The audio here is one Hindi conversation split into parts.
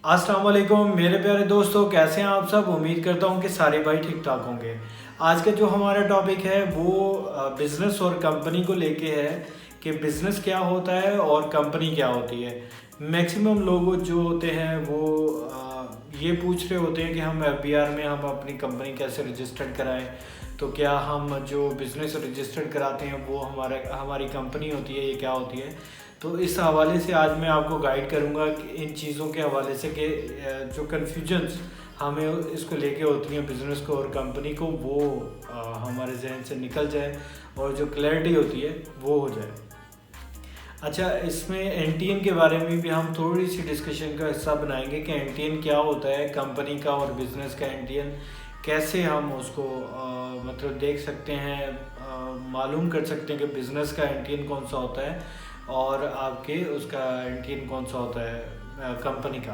अस्सलाम वालेकुम मेरे प्यारे दोस्तों, कैसे हैं आप सब। उम्मीद करता हूं कि सारे भाई ठीक ठाक होंगे। आज का जो हमारा टॉपिक है वो बिज़नेस और कंपनी को लेके है कि बिज़नेस क्या होता है और कंपनी क्या होती है। मैक्सिमम लोग जो होते हैं वो ये पूछ रहे होते हैं कि हम एफबीआर में हम अपनी कंपनी कैसे रजिस्टर्ड कराएं। तो क्या हम जो बिज़नेस रजिस्टर्ड कराते हैं वो हमारी कंपनी होती है, ये क्या होती है। तो इस हवाले से आज मैं आपको गाइड करूंगा कि इन चीज़ों के हवाले से कि जो कन्फ्यूजन्स हमें इसको लेके होती हैं बिज़नेस को और कंपनी को, वो हमारे जहन से निकल जाए और जो क्लैरिटी होती है वो हो जाए। अच्छा, इसमें एनटीएन के बारे में भी हम थोड़ी सी डिस्कशन का हिस्सा बनाएंगे कि एनटीएन क्या होता है, कंपनी का और बिज़नेस का एनटीएन कैसे हम उसको मतलब देख सकते हैं, मालूम कर सकते हैं कि बिज़नेस का एनटीएन कौन सा होता है और आपके उसका एनटीएन कौन सा होता है कंपनी का।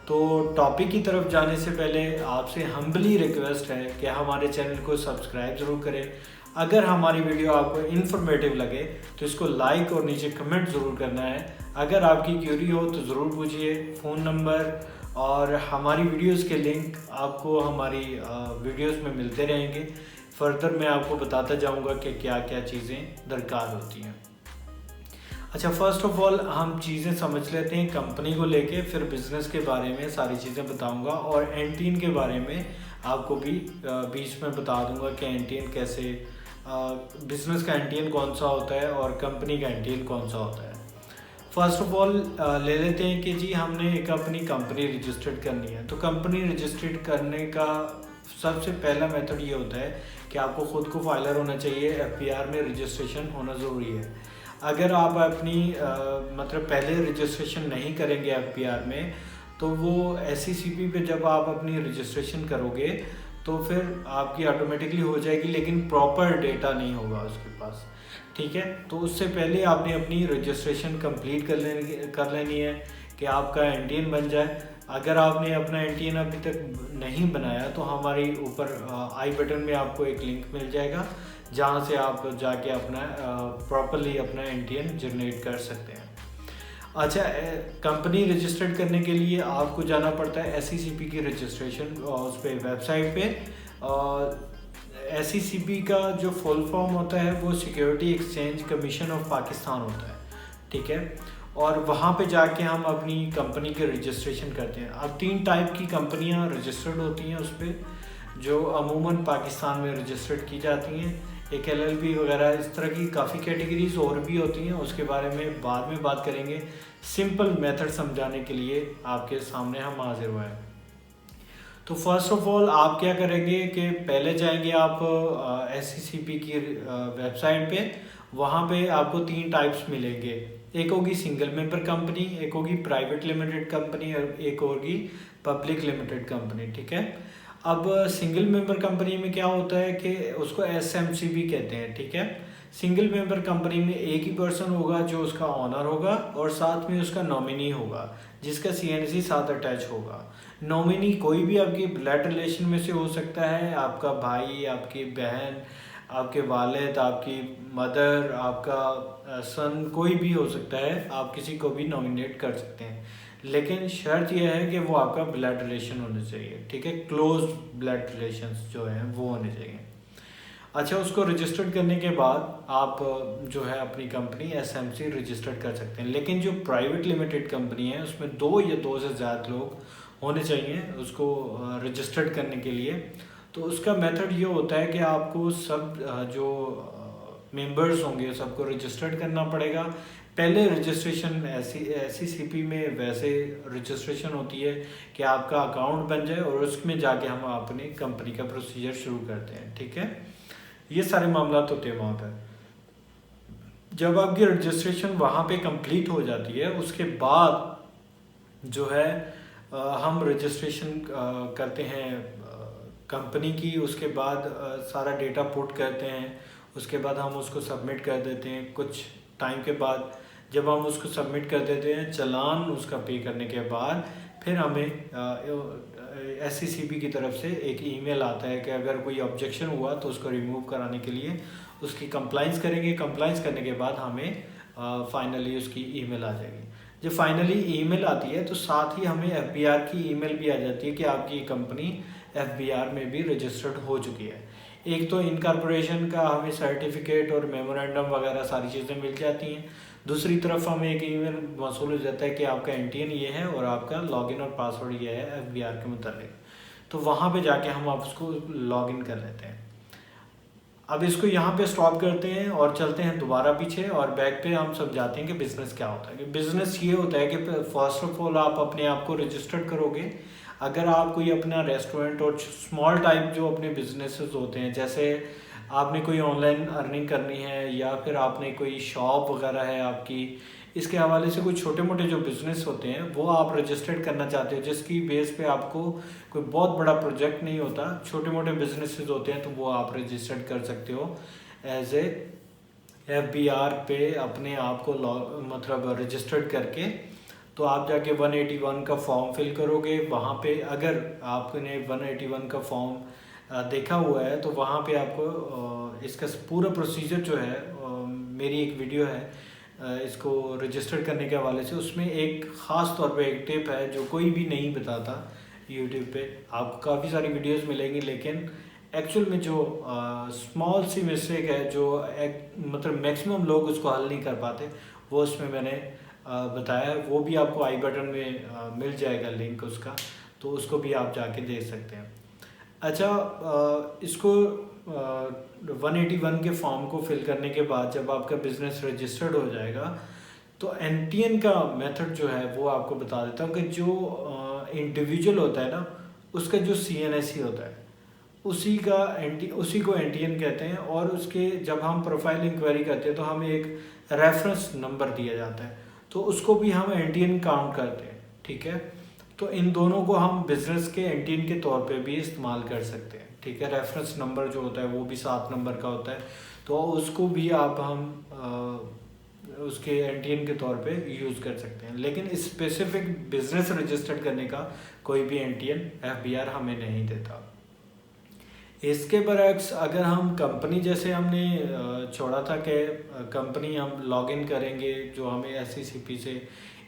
तो टॉपिक की तरफ जाने से पहले आपसे हम्बली रिक्वेस्ट है कि हमारे चैनल को सब्सक्राइब ज़रूर करें। अगर हमारी वीडियो आपको इन्फॉर्मेटिव लगे तो इसको लाइक और नीचे कमेंट ज़रूर करना है। अगर आपकी क्यूरी हो तो ज़रूर पूछिए। फ़ोन नंबर और हमारी वीडियोस के लिंक आपको हमारी वीडियोस में मिलते रहेंगे। फर्दर मैं आपको बताता जाऊंगा कि क्या क्या चीज़ें दरकार होती हैं। अच्छा, फर्स्ट ऑफ ऑल हम चीज़ें समझ लेते हैं कंपनी को लेके, फिर बिज़नेस के बारे में सारी चीज़ें बताऊंगा और एनटीएन के बारे में आपको भी बीच में बता दूंगा कि एनटीएन कैसे, बिज़नेस का एनटीएन कौन सा होता है और कंपनी का एनटीएन कौन सा होता है। फर्स्ट ऑफ ऑल ले लेते हैं कि जी हमने एक अपनी कंपनी रजिस्टर्ड करनी है। तो कंपनी रजिस्टर्ड करने का सबसे पहला मेथड ये होता है कि आपको ख़ुद को फाइलर होना चाहिए, एफबीआर में रजिस्ट्रेशन होना ज़रूरी है। अगर आप अपनी मतलब पहले रजिस्ट्रेशन नहीं करेंगे एफबीआर में, तो वो एसईसीपी पे जब आप अपनी रजिस्ट्रेशन करोगे तो फिर आपकी ऑटोमेटिकली हो जाएगी, लेकिन प्रॉपर डेटा नहीं होगा उसके पास। ठीक है, तो उससे पहले आपने अपनी रजिस्ट्रेशन कंप्लीट कर लेनी है कि आपका एनटीएन बन जाए। अगर आपने अपना एनटीएन अभी तक नहीं बनाया तो हमारी ऊपर आई बटन में आपको एक लिंक मिल जाएगा जहाँ से आप जाके अपना प्रॉपरली अपना एनटीएन जनरेट कर सकते हैं। अच्छा, कंपनी रजिस्टर्ड करने के लिए आपको जाना पड़ता है एसईसीपी की रजिस्ट्रेशन उस पर वेबसाइट पे। एसईसीपी का जो फुल फॉर्म होता है वो security exchange commission of Pakistan होता है। ठीक है, और वहाँ पे जाके हम अपनी कंपनी के रजिस्ट्रेशन करते हैं। अब 3 टाइप की कंपनियाँ रजिस्टर्ड होती हैं उस पर, जो अमूमन पाकिस्तान में रजिस्टर्ड की जाती हैं। एक एलएलबी वगैरह इस तरह की काफ़ी कैटेगरीज और भी होती हैं, उसके बारे में बाद में बात करेंगे। सिंपल मेथड समझाने के लिए आपके सामने हम हाजिर हुए हैं। तो फर्स्ट ऑफ ऑल आप क्या करेंगे कि पहले जाएंगे आप एसईसीपी की वेबसाइट पे। वहाँ पे आपको 3 टाइप्स मिलेंगे। एक होगी सिंगल मेंबर कंपनी, एक होगी प्राइवेट लिमिटेड कंपनी और एक होगी पब्लिक लिमिटेड कंपनी। ठीक है, अब सिंगल मेंबर कंपनी में क्या होता है कि उसको एसएमसी भी कहते हैं। ठीक है, सिंगल मेंबर कंपनी में एक ही पर्सन होगा जो उसका ऑनर होगा और साथ में उसका नॉमिनी होगा जिसका सीएनसी साथ अटैच होगा। नॉमिनी कोई भी आपकी ब्लड रिलेशन में से हो सकता है, आपका भाई, आपकी बहन, आपके वालिद, आपकी मदर, आपका सन, कोई भी हो सकता है। आप किसी को भी नॉमिनेट कर सकते हैं, लेकिन शर्त यह है कि वो आपका ब्लड रिलेशन होना चाहिए। ठीक है, क्लोज ब्लड रिलेशंस जो हैं वो होने चाहिए। अच्छा, उसको रजिस्टर्ड करने के बाद आप जो है अपनी कंपनी एसएमसी रजिस्टर्ड कर सकते हैं। लेकिन जो प्राइवेट लिमिटेड कंपनी है उसमें 2 या 2 से ज़्यादा लोग होने चाहिए उसको रजिस्टर्ड करने के लिए। तो उसका मेथड ये होता है कि आपको सब जो मेंबर्स होंगे सबको रजिस्टर्ड करना पड़ेगा। पहले रजिस्ट्रेशन एसईसीपी में वैसे रजिस्ट्रेशन होती है कि आपका अकाउंट बन जाए और उसमें जाके हम अपनी कंपनी का प्रोसीजर शुरू करते हैं। ठीक है, ये सारे मामला होते हैं वहाँ पर। जब आपकी रजिस्ट्रेशन वहाँ पे कंप्लीट हो जाती है उसके बाद जो है हम रजिस्ट्रेशन करते हैं कंपनी की। उसके बाद सारा डेटा पुट करते हैं, उसके बाद हम उसको सबमिट कर देते हैं। कुछ टाइम के बाद जब हम उसको सबमिट कर देते हैं, चालान उसका पे करने के बाद फिर हमें एसईसीपी की तरफ से एक ईमेल आता है कि अगर कोई ऑब्जेक्शन हुआ तो उसको रिमूव कराने के लिए उसकी कंप्लाइंस करेंगे। कंप्लाइंस करने के बाद हमें फाइनली उसकी ईमेल आ जाएगी। जब फाइनली ईमेल आती है तो साथ ही हमें एफबीआर की ईमेल भी आ जाती है कि आपकी कंपनी एफबीआर में भी रजिस्टर्ड हो चुकी है। एक तो इनकॉर्पोरेशन का हमें सर्टिफिकेट और मेमोरेंडम वगैरह सारी चीज़ें मिल जाती हैं, दूसरी तरफ हमें एक ईमेल मौसूल हो जाता है कि आपका एनटीएन ये है और आपका लॉगिन और पासवर्ड ये है एफबीआर के मुताबिक। तो वहाँ पे जाके हम आप उसको लॉगिन कर लेते हैं। अब इसको यहाँ पे स्टॉप करते हैं और चलते हैं दोबारा पीछे और बैक पे हम समझाते हैं कि बिज़नेस क्या होता है। कि बिज़नेस ये होता है कि फर्स्ट ऑफ ऑल आप अपने आप को रजिस्टर्ड करोगे। अगर आप कोई अपना रेस्टोरेंट और स्मॉल टाइप जो अपने बिजनेसेस होते हैं, जैसे आपने कोई ऑनलाइन अर्निंग करनी है या फिर आपने कोई शॉप वगैरह है आपकी, इसके हवाले से कोई छोटे मोटे जो बिज़नेस होते हैं वो आप रजिस्टर्ड करना चाहते हो, जिसकी बेस पे आपको कोई बहुत बड़ा प्रोजेक्ट नहीं होता, छोटे मोटे बिजनेसेस होते हैं, तो वो आप रजिस्टर्ड कर सकते हो एज ए एफबीआर पे अपने आप को मतलब रजिस्टर्ड करके। तो आप जाके 181 का फॉर्म फिल करोगे। वहाँ पे अगर आपने 181 का फॉर्म देखा हुआ है तो वहाँ पे आपको इसका पूरा प्रोसीजर जो है, मेरी एक वीडियो है इसको रजिस्टर करने के हवाले से, उसमें एक ख़ास तौर पे एक टिप है जो कोई भी नहीं बताता। यूट्यूब पे आपको काफ़ी सारी वीडियोस मिलेंगी, लेकिन एक्चुअल में जो स्मॉल सी मिस्टेक है जो मतलब मैक्सिमम लोग उसको हल नहीं कर पाते, वो उसमें मैंने बताया है। वो भी आपको आई बटन में मिल जाएगा लिंक उसका, तो उसको भी आप जाके देख सकते हैं। अच्छा, इसको 181 के फॉर्म को फिल करने के बाद जब आपका बिज़नेस रजिस्टर्ड हो जाएगा तो एनटीएन का मेथड जो है वो आपको बता देता हूँ कि जो इंडिविजुअल होता है ना, उसका जो सीएनएससी होता है उसी को एनटीएन कहते हैं। और उसके जब हम प्रोफाइल इंक्वायरी करते हैं तो हमें एक रेफरेंस नंबर दिया जाता है, तो उसको भी हम एनटीएन काउंट करते हैं। ठीक है, तो इन दोनों को हम बिजनेस के एनटीएन के तौर पे भी इस्तेमाल कर सकते हैं। ठीक है, रेफरेंस नंबर जो होता है वो भी 7 नंबर का होता है, तो उसको भी हम उसके एनटीएन के तौर पे यूज़ कर सकते हैं। लेकिन स्पेसिफिक बिजनेस रजिस्टर्ड करने का कोई भी एनटीएन एफबीआर हमें नहीं देता। इसके बरक्स अगर हम कंपनी, जैसे हमने छोड़ा था कि कंपनी हम लॉगिन करेंगे, जो हमें एससीसीपी से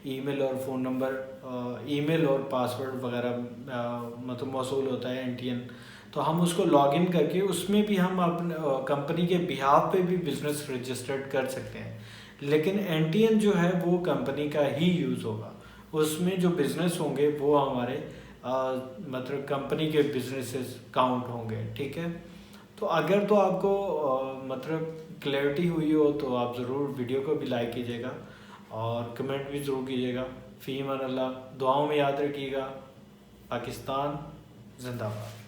ईमेल और फ़ोन नंबर, ईमेल और पासवर्ड वगैरह मतलब मौसूल होता है एनटीएन, तो हम उसको लॉगिन करके उसमें भी हम अपने कंपनी के बिहाफ पे भी बिज़नेस रजिस्टर्ड कर सकते हैं। लेकिन एनटीएन जो है वो कंपनी का ही यूज़ होगा, उसमें जो बिज़नेस होंगे वो हमारे मतलब कंपनी के बिजनेसेस काउंट होंगे। ठीक है, तो अगर तो आपको मतलब क्लैरिटी हुई हो तो आप ज़रूर वीडियो को भी लाइक कीजिएगा और कमेंट भी ज़रूर कीजिएगा। फ़ी अमान अल्लाह, दुआओं में याद रखिएगा। पाकिस्तान जिंदाबाद।